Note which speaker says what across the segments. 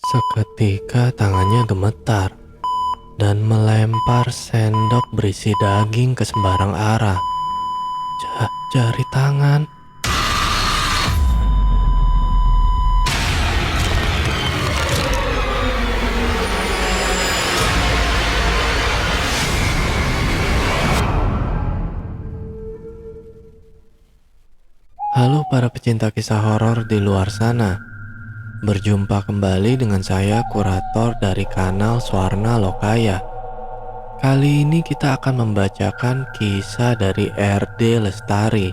Speaker 1: Seketika tangannya gemetar dan melempar sendok berisi daging ke sembarang arah. Jari tangan. Halo para pecinta kisah horor di luar sana. Berjumpa kembali dengan saya, kurator dari kanal Swarna Lokaya. Kali ini kita akan membacakan kisah dari RD Lestari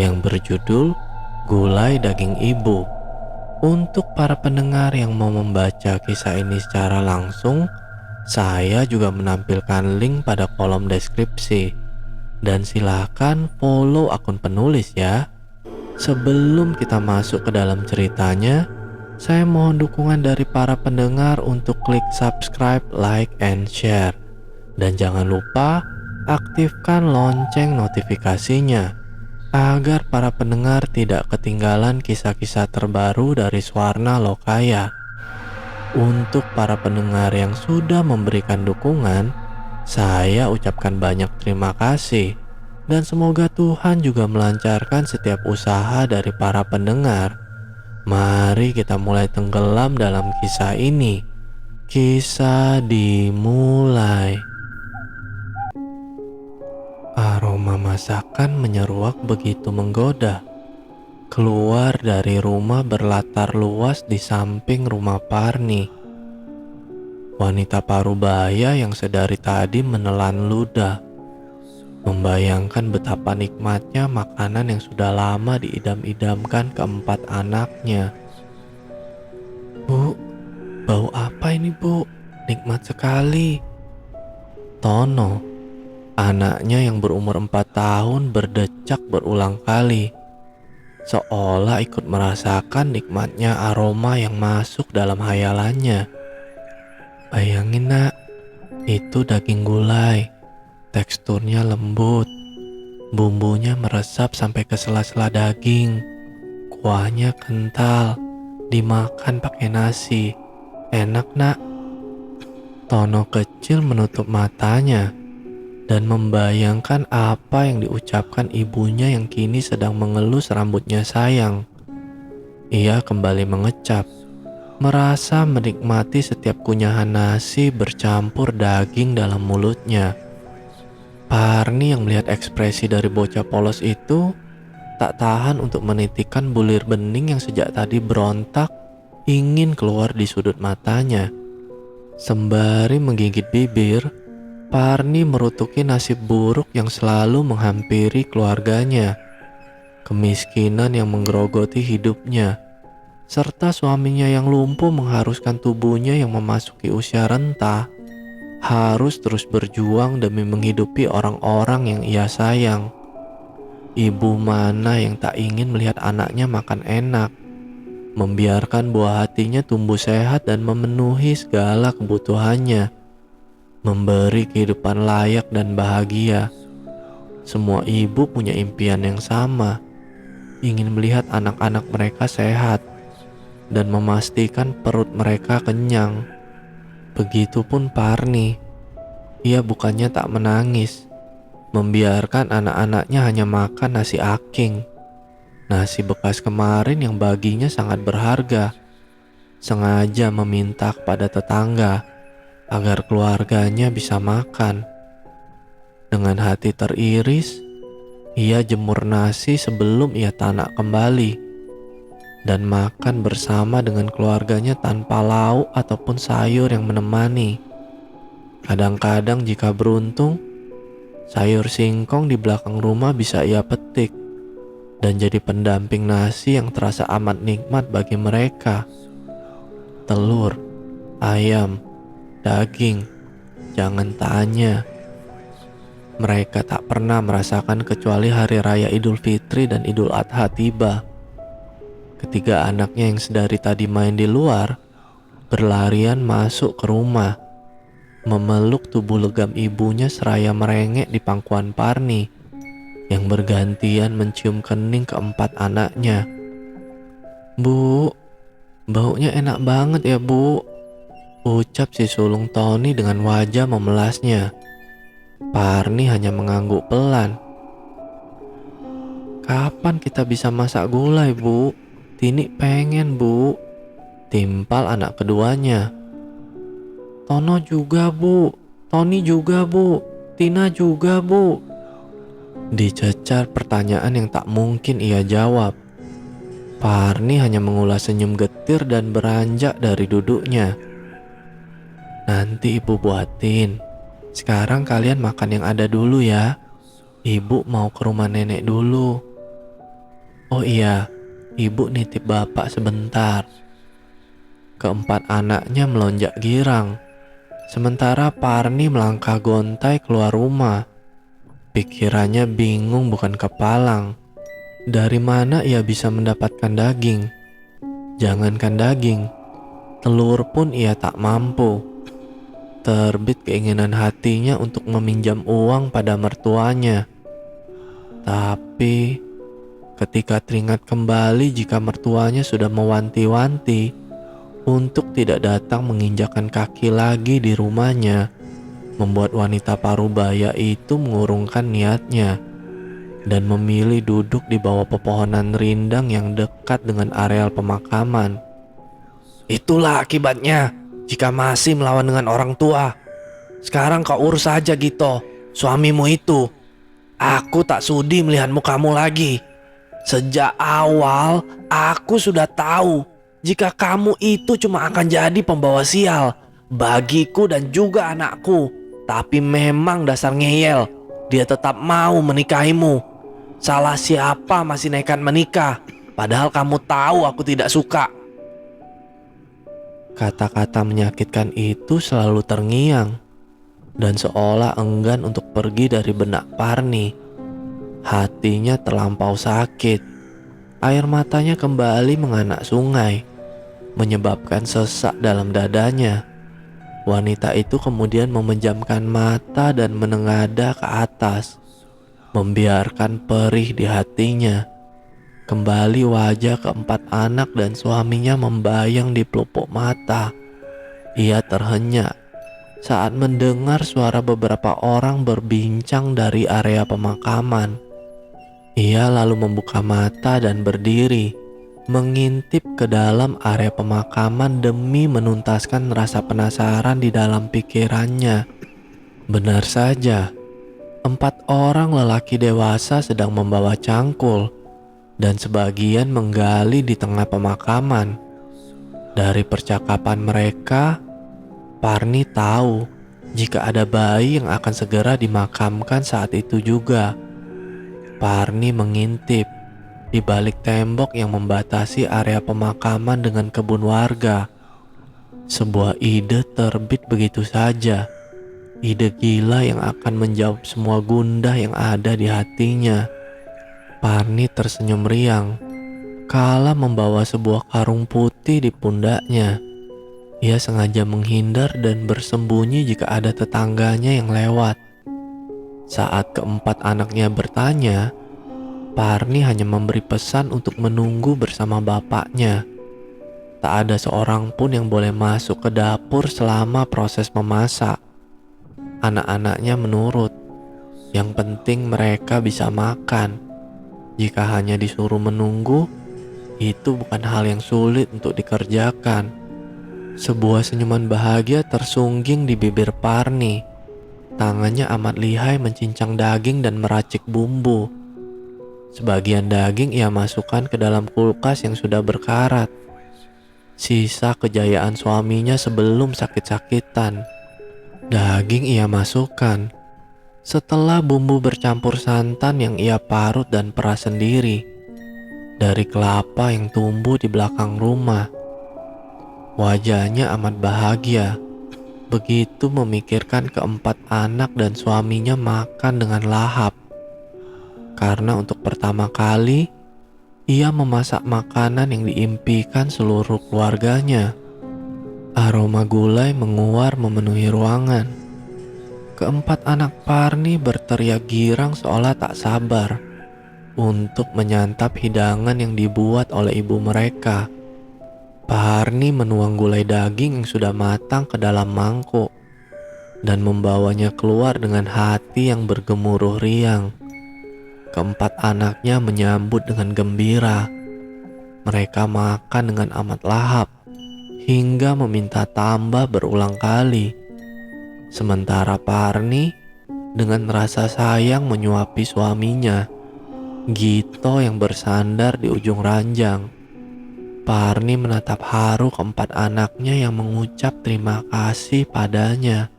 Speaker 1: yang berjudul Gulai Daging Ibu. Untuk para pendengar yang mau membaca kisah ini secara langsung, saya juga menampilkan link pada kolom deskripsi. Dan silakan follow akun penulis ya. Sebelum kita masuk ke dalam ceritanya, saya mohon dukungan dari para pendengar untuk klik subscribe, like, and share. Dan jangan lupa aktifkan lonceng notifikasinya agar para pendengar tidak ketinggalan kisah-kisah terbaru dari Swarna Lokaya. Untuk para pendengar yang sudah memberikan dukungan, saya ucapkan banyak terima kasih. Dan semoga Tuhan juga melancarkan setiap usaha dari para pendengar. Mari kita mulai tenggelam dalam kisah ini. Kisah dimulai. Aroma masakan menyeruak begitu menggoda. Keluar dari rumah berlatar luas di samping rumah Parni. Wanita parubaya yang sedari tadi menelan ludah. Membayangkan betapa nikmatnya makanan yang sudah lama diidam-idamkan keempat anaknya. Bu, bau apa ini bu? Nikmat sekali. Tono, anaknya yang berumur 4 tahun berdecak berulang kali. Seolah ikut merasakan nikmatnya aroma yang masuk dalam hayalannya. Bayangin nak, itu daging gulai. Teksturnya lembut, bumbunya meresap sampai ke sela-sela daging. Kuahnya kental, dimakan pakai nasi. Enak nak. Tono kecil menutup matanya dan membayangkan apa yang diucapkan ibunya yang kini sedang mengelus rambutnya sayang. Ia kembali mengecap, merasa menikmati setiap kunyahan nasi bercampur daging dalam mulutnya. Parni yang melihat ekspresi dari bocah polos itu tak tahan untuk menitikkan bulir bening yang sejak tadi berontak ingin keluar di sudut matanya. Sembari menggigit bibir, Parni merutuki nasib buruk yang selalu menghampiri keluarganya. Kemiskinan yang menggerogoti hidupnya, serta suaminya yang lumpuh mengharuskan tubuhnya yang memasuki usia renta harus terus berjuang demi menghidupi orang-orang yang ia sayang. Ibu mana yang tak ingin melihat anaknya makan enak, membiarkan buah hatinya tumbuh sehat dan memenuhi segala kebutuhannya, memberi kehidupan layak dan bahagia. Semua ibu punya impian yang sama, ingin melihat anak-anak mereka sehat dan memastikan perut mereka kenyang. Begitupun Parni. Ia bukannya tak menangis, membiarkan anak-anaknya hanya makan nasi aking. Nasi bekas kemarin yang baginya sangat berharga. Sengaja meminta kepada tetangga agar keluarganya bisa makan. Dengan hati teriris, ia jemur nasi sebelum ia tanak kembali dan makan bersama dengan keluarganya tanpa lauk ataupun sayur yang menemani. Kadang-kadang jika beruntung, sayur singkong di belakang rumah bisa ia petik dan jadi pendamping nasi yang terasa amat nikmat bagi mereka. Telur, ayam, daging, jangan tanya. Mereka tak pernah merasakan kecuali hari raya Idul Fitri dan Idul Adha tiba. Ketiga anaknya yang sedari tadi main di luar berlarian masuk ke rumah, memeluk tubuh legam ibunya seraya merengek di pangkuan Parni yang bergantian mencium kening keempat anaknya. Bu, Baunya enak banget ya Bu, ucap si sulung Tony dengan wajah memelasnya. Parni hanya mengangguk pelan. Kapan kita bisa masak gulai Bu? Tini pengen Bu, timpal anak keduanya. Tono juga Bu, Tony juga Bu, Tina juga Bu. Dicecar pertanyaan yang tak mungkin ia jawab. Parni hanya mengulas senyum getir dan beranjak dari duduknya. Nanti ibu buatin. Sekarang kalian makan yang ada dulu ya. Ibu mau ke rumah nenek dulu. Oh iya, ibu nitip bapak sebentar. Keempat anaknya melonjak girang. Sementara Parni melangkah gontai keluar rumah. Pikirannya bingung bukan kepalang. Dari mana ia bisa mendapatkan daging? Jangankan daging, telur pun ia tak mampu. Terbit keinginan hatinya untuk meminjam uang pada mertuanya. Tapi ketika teringat kembali jika mertuanya sudah mewanti-wanti untuk tidak datang menginjakan kaki lagi di rumahnya, membuat wanita parubaya itu mengurungkan niatnya dan memilih duduk di bawah pepohonan rindang yang dekat dengan areal pemakaman. Itulah akibatnya jika masih melawan dengan orang tua. Sekarang kau urus saja Gito, suamimu itu. Aku tak sudi melihatmu kamu lagi. Sejak awal aku sudah tahu jika kamu itu cuma akan jadi pembawa sial bagiku dan juga anakku. Tapi memang dasar ngeyel, dia tetap mau menikahimu. Salah siapa masih nekat menikah, padahal kamu tahu aku tidak suka. Kata-kata menyakitkan itu selalu terngiang dan seolah enggan untuk pergi dari benak Parni. Hatinya terlampau sakit. Air matanya kembali menganak sungai, menyebabkan sesak dalam dadanya. Wanita itu kemudian memejamkan mata dan menengadah ke atas, membiarkan perih di hatinya. Kembali wajah keempat anak dan suaminya membayang di pelupuk mata. Ia terhenyak saat mendengar suara beberapa orang berbincang dari area pemakaman. Ia lalu membuka mata dan berdiri, mengintip ke dalam area pemakaman demi menuntaskan rasa penasaran di dalam pikirannya. Benar saja, 4 orang lelaki dewasa sedang membawa cangkul dan sebagian menggali di tengah pemakaman. Dari percakapan mereka, Parni tahu jika ada bayi yang akan segera dimakamkan saat itu juga. Parni mengintip di balik tembok yang membatasi area pemakaman dengan kebun warga. Sebuah ide terbit begitu saja. Ide gila yang akan menjawab semua gundah yang ada di hatinya. Parni tersenyum riang kala membawa sebuah karung putih di pundaknya. Ia sengaja menghindar dan bersembunyi jika ada tetangganya yang lewat. Saat keempat anaknya bertanya, Parni hanya memberi pesan untuk menunggu bersama bapaknya. Tak ada seorang pun yang boleh masuk ke dapur selama proses memasak. Anak-anaknya menurut. Yang penting mereka bisa makan. Jika hanya disuruh menunggu, itu bukan hal yang sulit untuk dikerjakan. Sebuah senyuman bahagia tersungging di bibir Parni. Tangannya amat lihai mencincang daging dan meracik bumbu. Sebagian daging ia masukkan ke dalam kulkas yang sudah berkarat. Sisa kejayaan suaminya sebelum sakit-sakitan. Daging ia masukkan setelah bumbu bercampur santan yang ia parut dan peras sendiri dari kelapa yang tumbuh di belakang rumah. Wajahnya amat bahagia begitu memikirkan keempat anak dan suaminya makan dengan lahap. Karena untuk pertama kali ia memasak makanan yang diimpikan seluruh keluarganya. Aroma gulai menguar memenuhi ruangan. Keempat anak Parni berteriak girang seolah tak sabar untuk menyantap hidangan yang dibuat oleh ibu mereka. Parni menuang gulai daging yang sudah matang ke dalam mangkuk dan membawanya keluar dengan hati yang bergemuruh riang. Keempat anaknya menyambut dengan gembira. Mereka makan dengan amat lahap hingga meminta tambah berulang kali. Sementara Parni dengan rasa sayang menyuapi suaminya, Gito yang bersandar di ujung ranjang. Parni menatap haru keempat anaknya yang mengucap terima kasih padanya.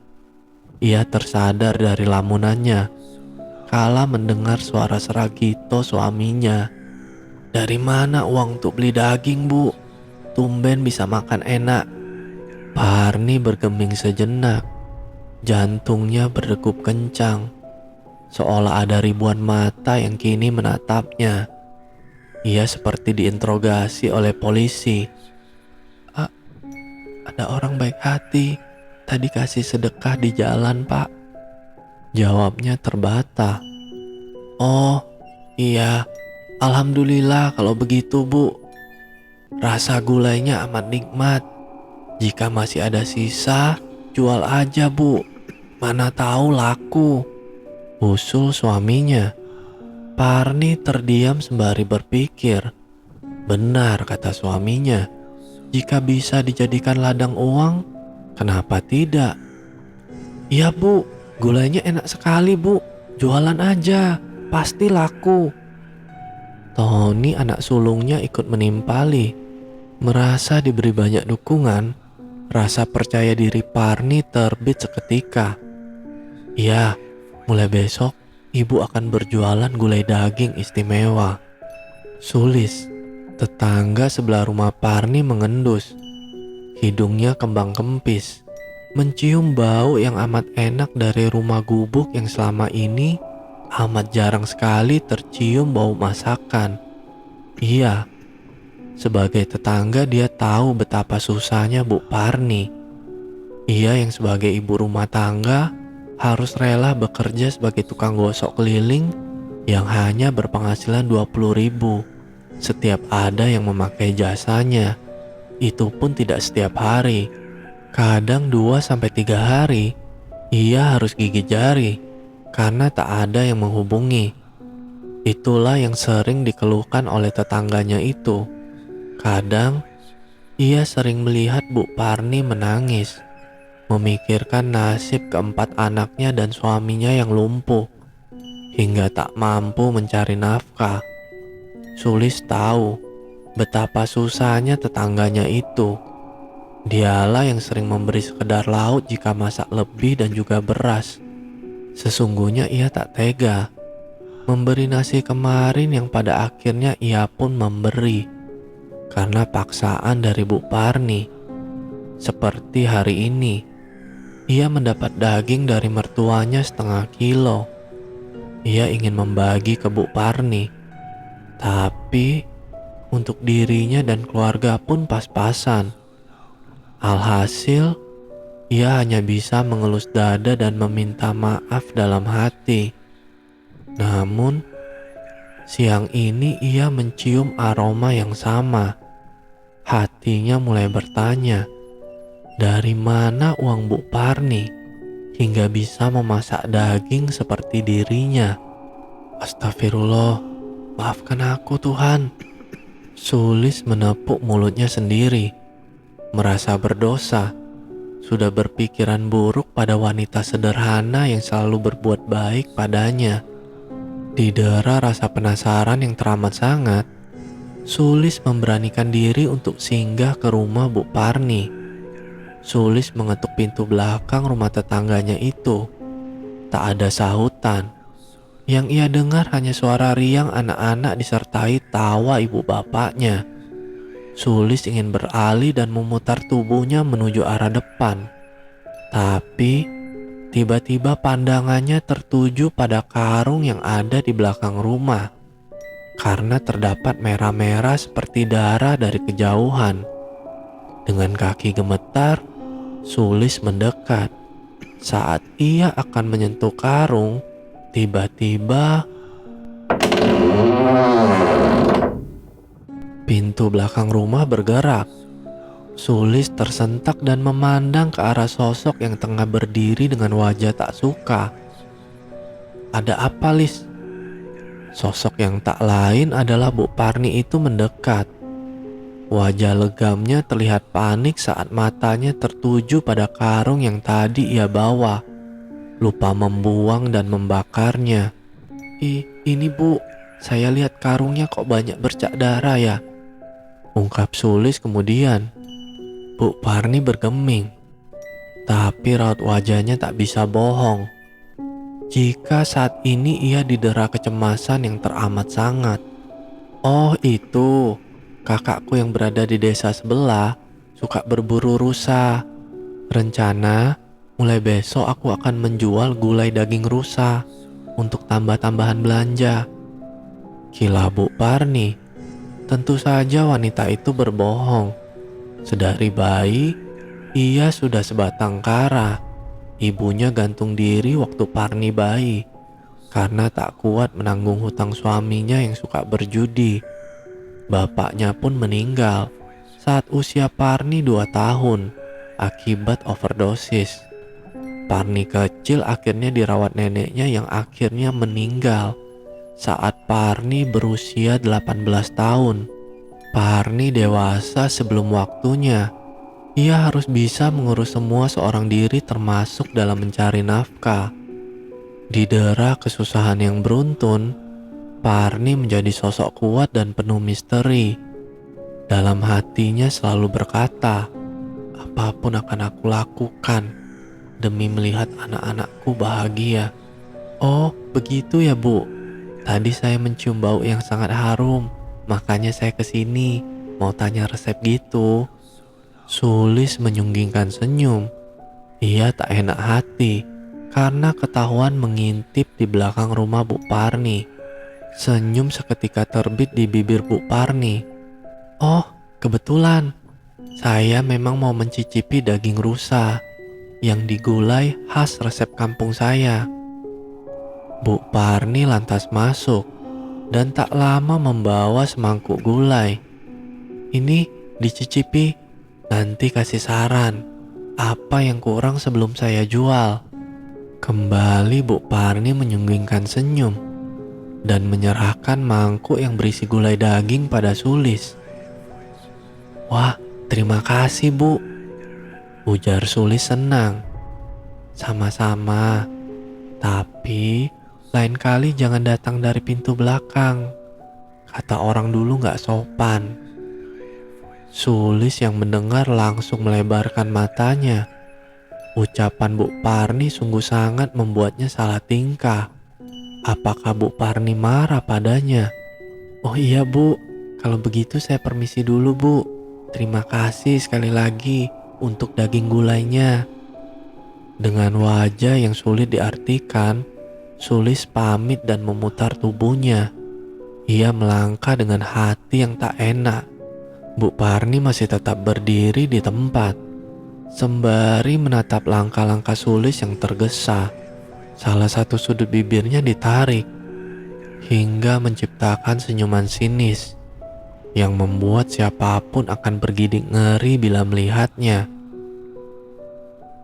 Speaker 1: Ia tersadar dari lamunannya kala mendengar suara serak Gito suaminya. "Dari mana uang untuk beli daging, Bu? Tumben bisa makan enak." Parni bergeming sejenak. Jantungnya berdegup kencang, seolah ada ribuan mata yang kini menatapnya. Ia seperti diinterogasi oleh polisi. "Ah, ada orang baik hati. Tadi kasih sedekah di jalan, Pak." Jawabnya terbata. "Oh, iya. Alhamdulillah kalau begitu, Bu. Rasa gulainya amat nikmat. Jika masih ada sisa, jual aja, Bu. Mana tahu laku," usul suaminya. Parni terdiam sembari berpikir. Benar kata suaminya. Jika bisa dijadikan ladang uang, kenapa tidak? "Iya, Bu. Gulainya enak sekali, Bu. Jualan aja. Pasti laku." Tony anak sulungnya ikut menimpali. Merasa diberi banyak dukungan, rasa percaya diri Parni terbit seketika. "Iya, mulai besok ibu akan berjualan gulai daging istimewa." Sulis, tetangga sebelah rumah Parni mengendus. Hidungnya kembang kempis, mencium bau yang amat enak dari rumah gubuk yang selama ini amat jarang sekali tercium bau masakan. Iya, sebagai tetangga dia tahu betapa susahnya Bu Parni. Ia yang sebagai ibu rumah tangga harus rela bekerja sebagai tukang gosok keliling yang hanya berpenghasilan 20.000 setiap ada yang memakai jasanya. Itu pun tidak setiap hari. Kadang 2-3 hari ia harus gigit jari karena tak ada yang menghubungi. Itulah yang sering dikeluhkan oleh tetangganya itu. Kadang ia sering melihat Bu Parni menangis, memikirkan nasib keempat anaknya dan suaminya yang lumpuh hingga tak mampu mencari nafkah. Sulis tahu betapa susahnya tetangganya itu. Dialah yang sering memberi sekedar lauk jika masak lebih dan juga beras. Sesungguhnya ia tak tega memberi nasi kemarin yang pada akhirnya ia pun memberi karena paksaan dari Bu Parni. Seperti hari ini, ia mendapat daging dari mertuanya 0,5 kilo. Ia ingin membagi ke Bu Parni, tapi untuk dirinya dan keluarga pun pas-pasan. Alhasil, ia hanya bisa mengelus dada dan meminta maaf dalam hati. Namun, siang ini ia mencium aroma yang sama. Hatinya mulai bertanya, dari mana uang Bu Parni hingga bisa memasak daging seperti dirinya? Astagfirullah, maafkan aku Tuhan. Sulis menepuk mulutnya sendiri. Merasa berdosa, sudah berpikiran buruk pada wanita sederhana yang selalu berbuat baik padanya. Didera rasa penasaran yang teramat sangat, Sulis memberanikan diri untuk singgah ke rumah Bu Parni. Sulis mengetuk pintu belakang rumah tetangganya itu. Tak ada sahutan. Yang ia dengar hanya suara riang anak-anak disertai tawa ibu bapaknya. Sulis ingin beralih dan memutar tubuhnya menuju arah depan. Tapi tiba-tiba pandangannya tertuju pada karung yang ada di belakang rumah. Karena terdapat merah-merah seperti darah dari kejauhan. Dengan kaki gemetar, Sulis mendekat. Saat ia akan menyentuh karung, tiba-tiba pintu belakang rumah bergerak. Sulis tersentak dan memandang ke arah sosok yang tengah berdiri dengan wajah tak suka. Ada apa, Lis? Sosok yang tak lain adalah Bu Parni itu mendekat. Wajah legamnya terlihat panik saat matanya tertuju pada karung yang tadi ia bawa, lupa membuang dan membakarnya. Ini Bu, saya lihat karungnya kok banyak bercak darah ya, ungkap Sulis kemudian. Bu Parni bergeming, tapi raut wajahnya tak bisa bohong. Jika saat ini ia didera kecemasan yang teramat sangat. Oh itu, kakakku yang berada di desa sebelah suka berburu rusa. Rencana, mulai besok aku akan menjual gulai daging rusa untuk tambah-tambahan belanja. Kila Bu Parni, tentu saja wanita itu berbohong. Sedari bayi, ia sudah sebatang kara. Ibunya gantung diri waktu Parni bayi karena tak kuat menanggung hutang suaminya yang suka berjudi. Bapaknya pun meninggal saat usia Parni 2 tahun akibat overdosis. Parni kecil akhirnya dirawat neneknya yang akhirnya meninggal saat Parni berusia 18 tahun. Parni dewasa sebelum waktunya. Ia harus bisa mengurus semua seorang diri termasuk dalam mencari nafkah. Didera kesusahan yang beruntun, Parni menjadi sosok kuat dan penuh misteri. Dalam hatinya selalu berkata, apapun akan aku lakukan demi melihat anak-anakku bahagia. Oh, begitu ya Bu. Tadi saya mencium bau yang sangat harum, makanya saya kesini mau tanya resep gitu. Sulis menyunggingkan senyum. Ia tak enak hati karena ketahuan mengintip di belakang rumah Bu Parni. Senyum seketika terbit di bibir Bu Parni. Oh, kebetulan. Saya memang mau mencicipi daging rusa yang digulai khas resep kampung saya. Bu Parni lantas masuk dan tak lama membawa semangkuk gulai. Ini dicicipi. Nanti kasih saran, apa yang kurang sebelum saya jual. Kembali Bu Parni menyunggingkan senyum dan menyerahkan mangkuk yang berisi gulai daging pada Sulis. Wah, terima kasih Bu, ujar Sulis senang. Sama-sama, tapi lain kali jangan datang dari pintu belakang. Kata orang dulu gak sopan. Sulis yang mendengar langsung melebarkan matanya. Ucapan Bu Parni sungguh sangat membuatnya salah tingkah. Apakah Bu Parni marah padanya? Oh iya Bu, kalau begitu saya permisi dulu Bu. Terima kasih sekali lagi untuk daging gulainya. Dengan wajah yang sulit diartikan, Sulis pamit dan memutar tubuhnya. Ia melangkah dengan hati yang tak enak. Bu Parni masih tetap berdiri di tempat, sembari menatap langkah-langkah Sulis yang tergesa. Salah satu sudut bibirnya ditarik, hingga menciptakan senyuman sinis, yang membuat siapapun akan bergidik ngeri bila melihatnya.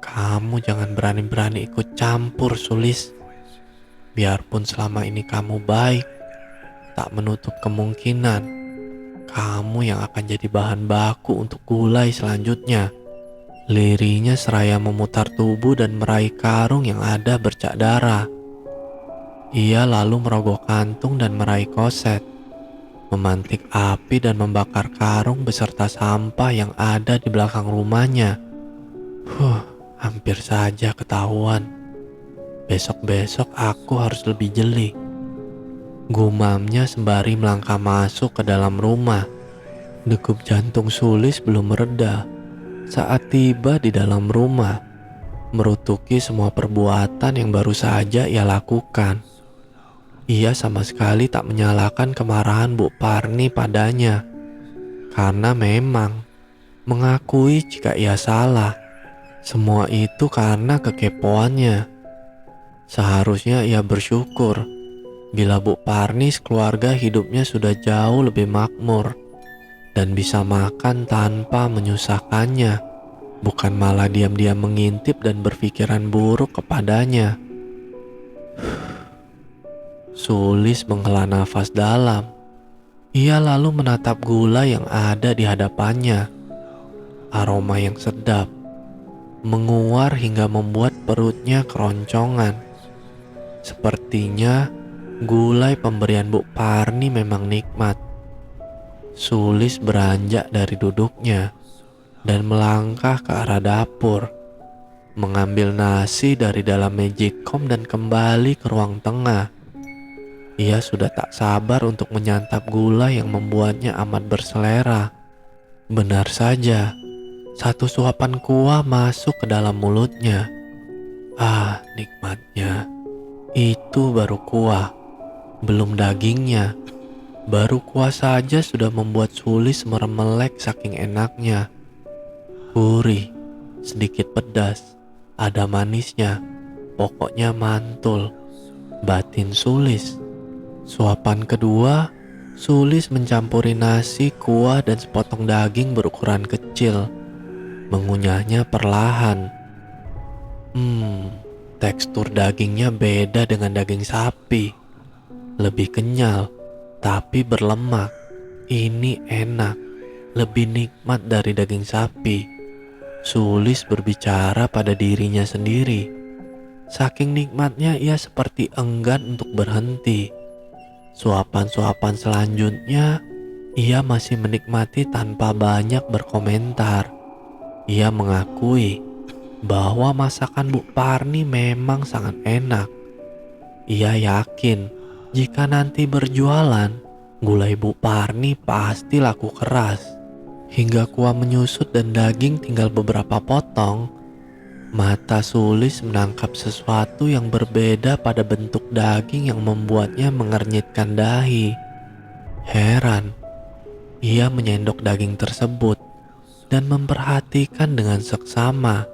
Speaker 1: Kamu jangan berani-berani ikut campur, Sulis. Biarpun selama ini kamu baik, tak menutup kemungkinan kamu yang akan jadi bahan baku untuk gulai selanjutnya. Lirinya seraya memutar tubuh dan meraih karung yang ada bercak darah. Ia lalu merogoh kantung dan meraih koset, memantik api dan membakar karung beserta sampah yang ada di belakang rumahnya. Hampir saja ketahuan. Besok-besok aku harus lebih jeli, gumamnya sembari melangkah masuk ke dalam rumah. Degup jantung Sulis belum mereda saat tiba di dalam rumah, merutuki semua perbuatan yang baru saja ia lakukan. Ia sama sekali tak menyalahkan kemarahan Bu Parni padanya, karena memang mengakui jika ia salah. Semua itu karena kekepoannya. Seharusnya ia bersyukur bila Bu Parni keluarga hidupnya sudah jauh lebih makmur. dan bisa makan tanpa menyusahkannya, bukan malah diam-diam mengintip dan berpikiran buruk kepadanya. Sulis menghela nafas dalam. Ia lalu menatap gula yang ada di hadapannya. Aroma yang sedap menguar hingga membuat perutnya keroncongan. Sepertinya gulai pemberian Bu Parni memang nikmat. Sulis beranjak dari duduknya dan melangkah ke arah dapur, mengambil nasi dari dalam magicom dan kembali ke ruang tengah. Ia sudah tak sabar untuk menyantap gula yang membuatnya amat berselera. Benar saja, satu suapan kuah masuk ke dalam mulutnya. Ah, nikmatnya. Itu baru kuah, belum dagingnya. Baru kuah saja sudah membuat Sulis meremelek saking enaknya. Gurih, sedikit pedas, ada manisnya, pokoknya mantul. Batin Sulis. Suapan kedua, Sulis mencampuri nasi, kuah, dan sepotong daging berukuran kecil. Mengunyahnya perlahan. Tekstur dagingnya beda dengan daging sapi. Lebih kenyal, tapi berlemak. Ini enak, lebih nikmat dari daging sapi. Sulis berbicara pada dirinya sendiri. Saking nikmatnya ia seperti enggan untuk berhenti. Suapan-suapan selanjutnya, ia masih menikmati tanpa banyak berkomentar. Ia mengakui bahwa masakan Bu Parni memang sangat enak. Ia yakin jika nanti berjualan, gulai Bu Parni pasti laku keras. Hingga kuah menyusut dan daging tinggal beberapa potong, mata Sulis menangkap sesuatu yang berbeda pada bentuk daging yang membuatnya mengernyitkan dahi. Heran, ia menyendok daging tersebut dan memperhatikan dengan seksama.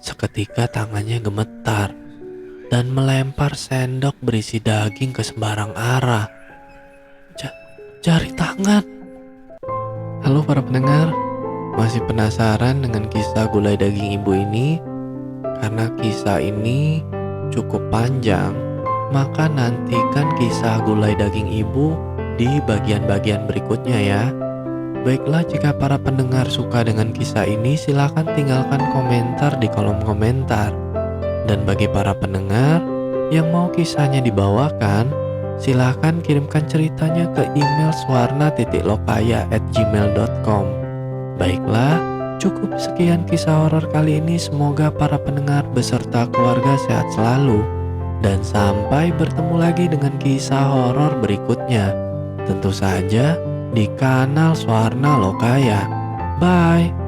Speaker 1: Seketika tangannya gemetar dan melempar sendok berisi daging ke sembarang arah. Jari tangan. Halo para pendengar, masih penasaran dengan kisah gulai daging ibu ini? Karena kisah ini cukup panjang, maka nantikan kisah gulai daging ibu di bagian-bagian berikutnya ya. Baiklah, jika para pendengar suka dengan kisah ini, silakan tinggalkan komentar di kolom komentar. Dan bagi para pendengar yang mau kisahnya dibawakan, silakan kirimkan ceritanya ke email swarna.lokaya@gmail.com. Baiklah, cukup sekian kisah horor kali ini. Semoga para pendengar beserta keluarga sehat selalu. Dan sampai bertemu lagi dengan kisah horor berikutnya. Tentu saja di kanal Swarna Lokaya. Bye.